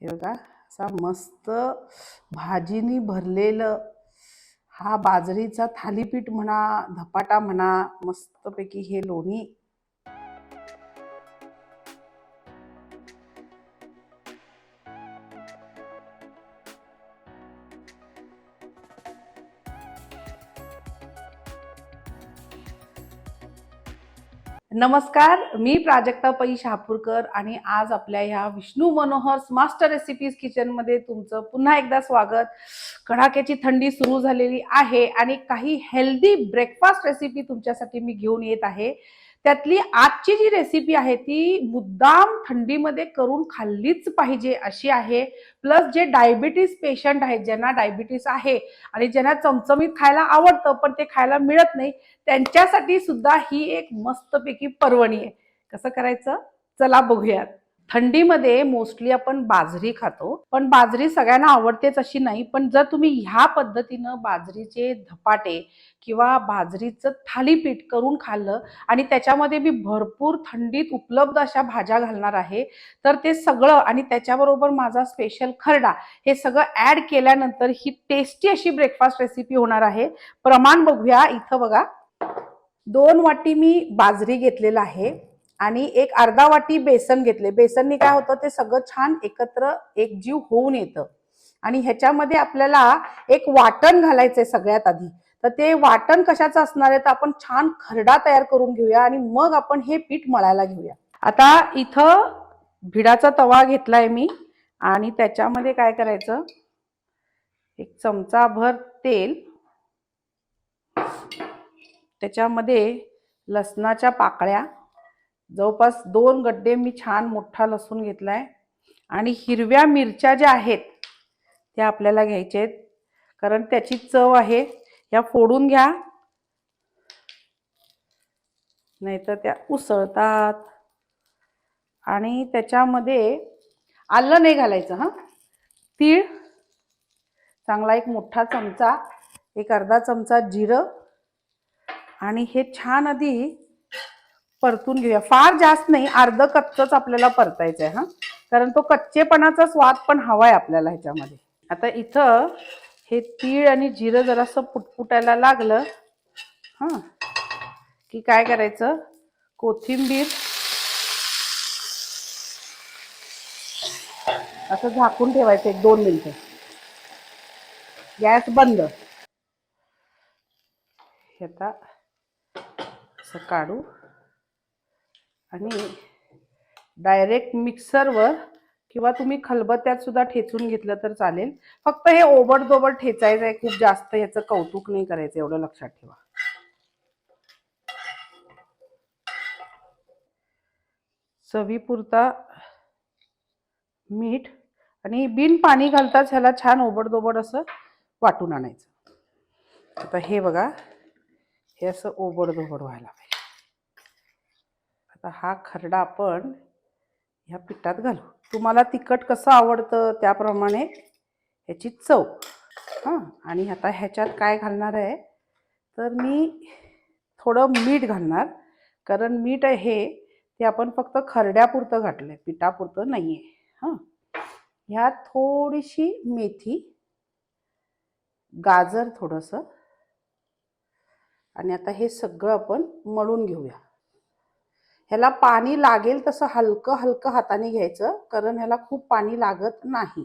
हे बघा असा मस्त भाजीनी भरलेलं हा बाजरीचा थालीपीठ म्हणा, धपाटा म्हणा, मस्तपैकी हे लोणी. नमस्कार, मी प्राजक्ता पै शहापूरकर आणि आज आपल्या ह्या Vishnu Manohar master recipes kitchen मध्ये तुमचं पुन्हा एकदा स्वागत. कडाक्याची थंडी सुरू झालेली आहे आणि काही हेल्दी ब्रेकफास्ट रेसिपी तुमच्यासाठी मी घेऊन येत आहे. त्यातली आजची जी रेसिपी आहे ती मुद्दाम थंडीमध्ये करून खाल्लीच पाहिजे अशी आहे. प्लस जे डायबिटीज पेशंट आहेत, ज्यांना डायबिटीस आहे आणि ज्यांना चमचमीत खायला आवडतं पण ते खायला मिळत नाही, त्यांच्यासाठी सुद्धा ही एक मस्तपैकी पर्वणी आहे. कसं करायचं चला बघूयात. थंडीमध्ये मोस्टली आपण बाजरी खातो, पण बाजरी सगळ्यांना आवडतेच अशी नाही. पण जर तुम्ही ह्या पद्धतीनं बाजरीचे धपाटे किंवा बाजरीचं थालीपीठ करून खाल्लं आणि त्याच्यामध्ये मी भरपूर थंडीत उपलब्ध अशा भाज्या घालणार आहे, तर ते सगळं आणि त्याच्याबरोबर माझा स्पेशल खरडा हे सगळं ऍड केल्यानंतर ही टेस्टी अशी ब्रेकफास्ट रेसिपी होणार आहे. प्रमाण बघूया. इथं बघा 2 वाटी मी बाजरी घेतलेला आहे आणि एक अर्धा वाटी बेसन घेतले. बेसननी काय होतं ते सगळं छान एकत्र एकजीव होऊन येतं. आणि ह्याच्यामध्ये आपल्याला एक वाटण घालायचंय सगळ्यात आधी. तर ते वाटण कशाचं असणार आहे, तर आपण छान खरडा तयार करून घेऊया आणि मग आपण हे पीठ मळायला घेऊया. आता इथं भिडाचा तवा घेतलाय मी आणि त्याच्यामध्ये काय करायचं, एक चमचा भर तेल, त्याच्यामध्ये लसणाच्या पाकळ्या, जवळपास 2 गड्डे मी छान मोठा लसूण घेतलाय आणि हिरव्या मिरच्या ज्या आहेत त्या आपल्याला घ्यायच्या आहेत, कारण त्याची चव आहे. या फोडून घ्या, नाहीतर त्या उसळतात. आणि त्याच्यामध्ये आलं नाही घालायचं हा. तीळ चांगला एक मोठा चमचा, एक अर्धा चमचा जिरं, आणि हे छान आधी परतून घेऊया. फार जास्त नाही, अर्ध कच्चच आपल्याला परतायचंय हा, कारण तो कच्चेपणाचा स्वाद पण हवाय आपल्याला ह्याच्यामध्ये. आता इथं हे तीळ आणि जिरं जरासं पुटपुटायला लागलं हा की काय करायचं, कोथिंबीर असं झाकून ठेवायचं 1-2 मिनिटं. गॅस बंद. हे आता असं काढू आणि डायरेक्ट मिक्सरवर किंवा तुम्ही खलबत्त्यात सुद्धा ठेचून घेतलं तर चालेल. फक्त हे ओबडधोबड ठेचायचं आहे, खूप जास्त याचं कौतुक नाही करायचं, एवढं लक्षात ठेवा. चवीपुरता मीठ आणि बिन पाणी घालताच ह्याला छान ओबडधोबड असं वाटून आणायचं. आता हे बघा, हे असं ओबडधोबड व्हायला पाहिजे. आता हा खरडा आपण ह्या पिठात घालू. तुम्हाला तिखट कसं आवडतं त्याप्रमाणे ह्याची चव. हां, आणि आता ह्याच्यात काय घालणार आहे, तर मी थोडं मीठ घालणार, कारण मीठ आहे ते आपण फक्त खरड्यापुरतं घातलंय, पिठापुरतं नाही आहे. हां, ह्यात थोडीशी मेथी, गाजर थोडंसं, आणि आता हे सगळं आपण मळून घेऊया. ह्याला पाणी लागेल तसं हलकं हलकं हाताने घ्यायचं, कारण ह्याला खूप पाणी लागत नाही.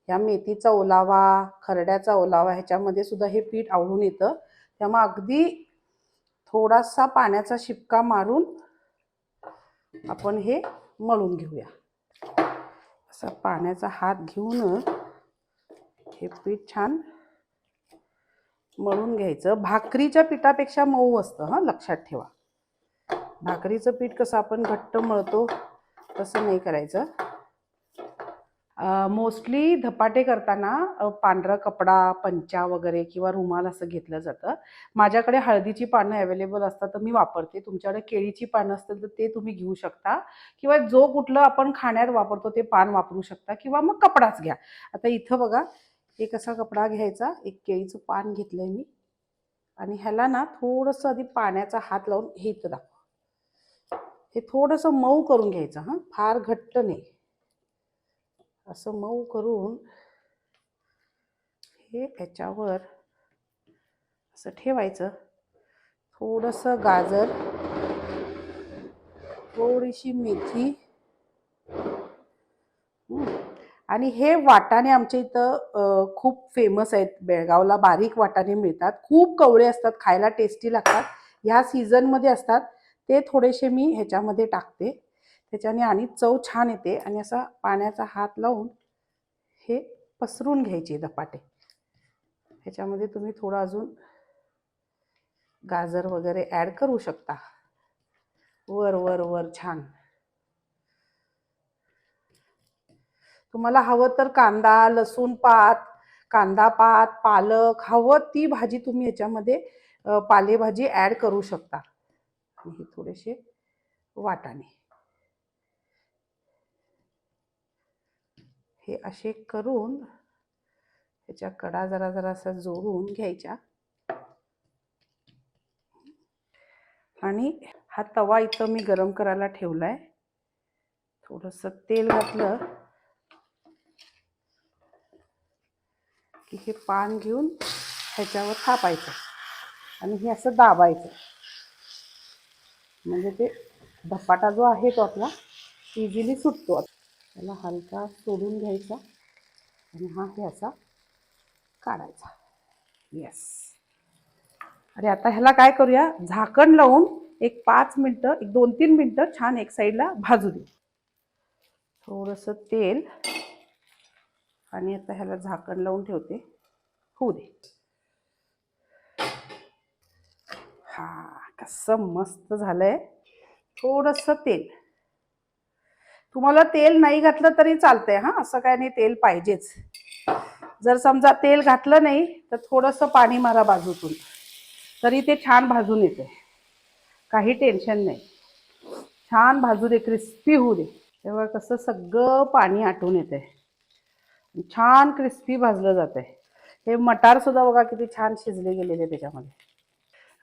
या मेथीचा ओलावा, खरड्याचा ओलावा ह्याच्यामध्ये सुद्धा हे पीठ आवळून येतं. त्यामुळे अगदी थोडासा पाण्याचा शिपका मारून आपण हे मळून घेऊया. असा पाण्याचा हात घेऊन हे पीठ छान मळून घ्यायचं. भाकरीच्या पिठापेक्षा मऊ असतं हा, लक्षात ठेवा. भाकरीचं पीठ कसं आपण घट्ट मळतो तसं नाही करायचं. मोस्टली धपाटे करताना पांढरा कपडा, पंचा वगैरे किंवा रुमाल असं घेतलं जातं. माझ्याकडे हळदीची पानं अवेलेबल असतात तर मी वापरते. तुमच्याकडे केळीची पानं असतील तर ते तुम्ही घेऊ शकता, किंवा जो कुठलं आपण खाण्यात वापरतो ते पान वापरू शकता, किंवा मग कपडाच घ्या. आता इथं बघा, एक असा कपडा घ्यायचा, एक केळीचं पान घेतलंय मी, आणि ह्याला ना थोडंसं आधी पाण्याचा हात लावून हे इथं दाखवा, हे थोडंसं मऊ करून घ्यायचं हां, फार घट्ट नाही. असं मऊ करून हे याच्यावर असं ठेवायचं. थोडंसं गाजर, थोडीशी मेथी आणि हे वाटाणे आमच्या इथं खूप फेमस आहेत. बेळगावला बारीक वाटाणे मिळतात, खूप कवळे असतात, खायला टेस्टी लागतात. ह्या सीझनमध्ये असतात. ते थोडेसे मी ह्याच्यामध्ये टाकते, त्याच्याने आणि चव छान येते. आणि असा पाण्याचा हात लावून हे पसरून घ्यायचे धपाटे. ह्याच्यामध्ये तुम्ही थोडं अजून गाजर वगैरे ॲड करू शकता. वर वर वर छान. तुम्हाला हवं तर कांदा, लसूण पात, कांदा पात, पालक हवं ती भाजी तुम्ही याच्यामध्ये पालेभाजी ॲड करू शकता. आणि हे थोडेसे वाटाणे हे असे करून ह्याच्या कडा जरा जरा असं जोडून घ्यायच्या. आणि हा तवा इथं मी गरम करायला ठेवलाय. थोडंसं तेल घातलं की हे पान घेऊन ह्याच्यावर थापायचं आणि हे असं दाबायचं. म्हणजे ते धपाटा जो आहे तो आपला इझिली सुटतो. त्याला हलका सोडून घ्यायचा आणि हा हे असा काढायचा. येस. अरे आता ह्याला काय करूया, झाकण लावून एक 5 मिनटं, एक 2-3 मिनटं छान एक साईडला भाजू दे. थोडंसं तेल आणि आता ह्याला झाकण लावून ठेवते, होऊ दे. हा कसं मस्त झालंय. थोडंसं तेल, तुम्हाला तेल नाही घातलं तरी चालतंय हा, असं काय नाही तेल पाहिजेच. जर समजा तेल घातलं नाही तर थोडंसं पाणी मारा बाजूतून, तरी ते छान भाजून येते. काही टेन्शन नाही. छान भाजू दे, क्रिस्पी होऊ दे. तेव्हा कसं सगळं पाणी आटून येते, छान क्रिस्पी भाजलं जाते. हे मटार सुद्धा बघा किती छान शिजले गेलेले त्याच्यामध्ये.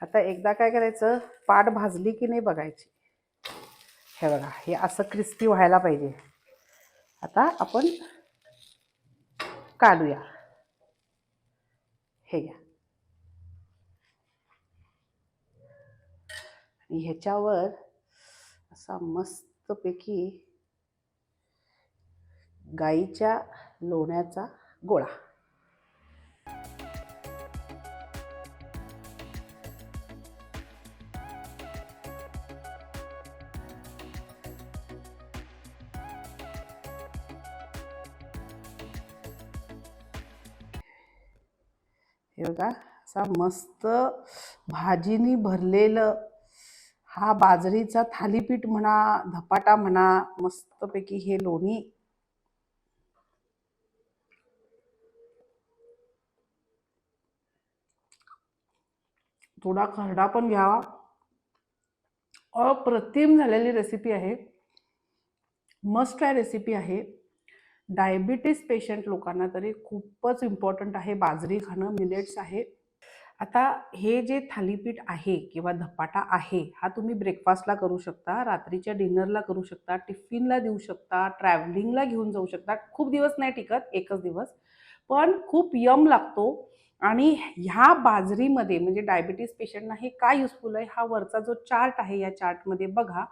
आता एकदा काय करायचं, पाट भाजली की नाही बघायची. हे बघा हे असं क्रिस्पी व्हायला पाहिजे. आता आपण काढूया. हे घ्या. आणि ह्याच्यावर असा मस्तपैकी गाईच्या लोण्याचा गोळा. हे बघा असा मस्त भाजीनी भरलेलं हा बाजरीचा थालीपीठ म्हणा, धपाटा म्हणा, मस्तपैकी हे लोणी. थोडा खरडा पण घ्यावा. अप्रतिम झालेली रेसिपी आहे, मस्ट ट्राय रेसिपी आहे. डायबिटीज पेशंट लोकांना तरी खूपच इम्पॉर्टंट आहे बाजरी खाणं, मिलेट्स आहे. आता हे जे थालीपीठ आहे किंवा धपाटा आहे, हा तुम्ही ब्रेकफास्टला करू शकता, रात्रीच्या डिनरला करू शकता, टिफिनला देऊ शकता, ट्रॅव्हलिंगला घेऊन जाऊ शकता. खूप दिवस नाही टिकत, एकच दिवस, पण खूप यम लागतो. आणि ह्या बाजरीमध्ये म्हणजे डायबिटीज पेशंटना हे काय युजफुल आहे, हा वरचा जो चार्ट आहे या चार्टमध्ये बघा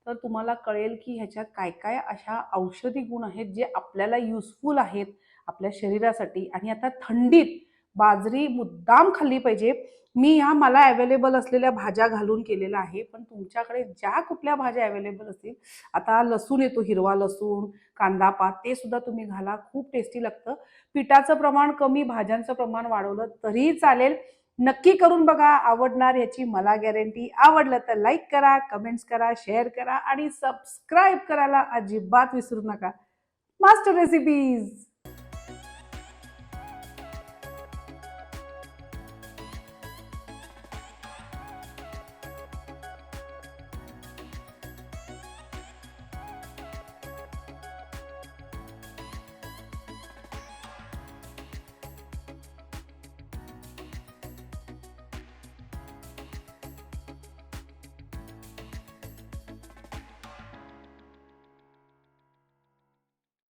तर तुम्हाला कळेल की ह्याच्यात काय काय अशा औषधी गुण आहेत जे आपल्याला युजफुल आहेत आपल्या शरीरासाठी. आणि आता थंडीत बाजरी मुद्दाम खाल्ली पाहिजे. मी ह्या मला अवेलेबल असलेल्या भाज्या घालून केलेला आहे, पण तुमच्याकडे ज्या कुठल्या भाज्या अवेलेबल असतील, आता लसूण येतो, हिरवा लसूण, कांदा पात, ते सुद्धा तुम्ही घाला, खूप टेस्टी लागतं. पिठाचं प्रमाण कमी, भाज्यांचं प्रमाण वाढवलं तरीही चालेल. नक्की करून बघा, आवडणार याची मला गॅरंटी. आवडलं तर लाईक करा, कमेंट्स करा, शेअर करा आणि सबस्क्राईब करायला अजिबात विसरू नका. Master recipes.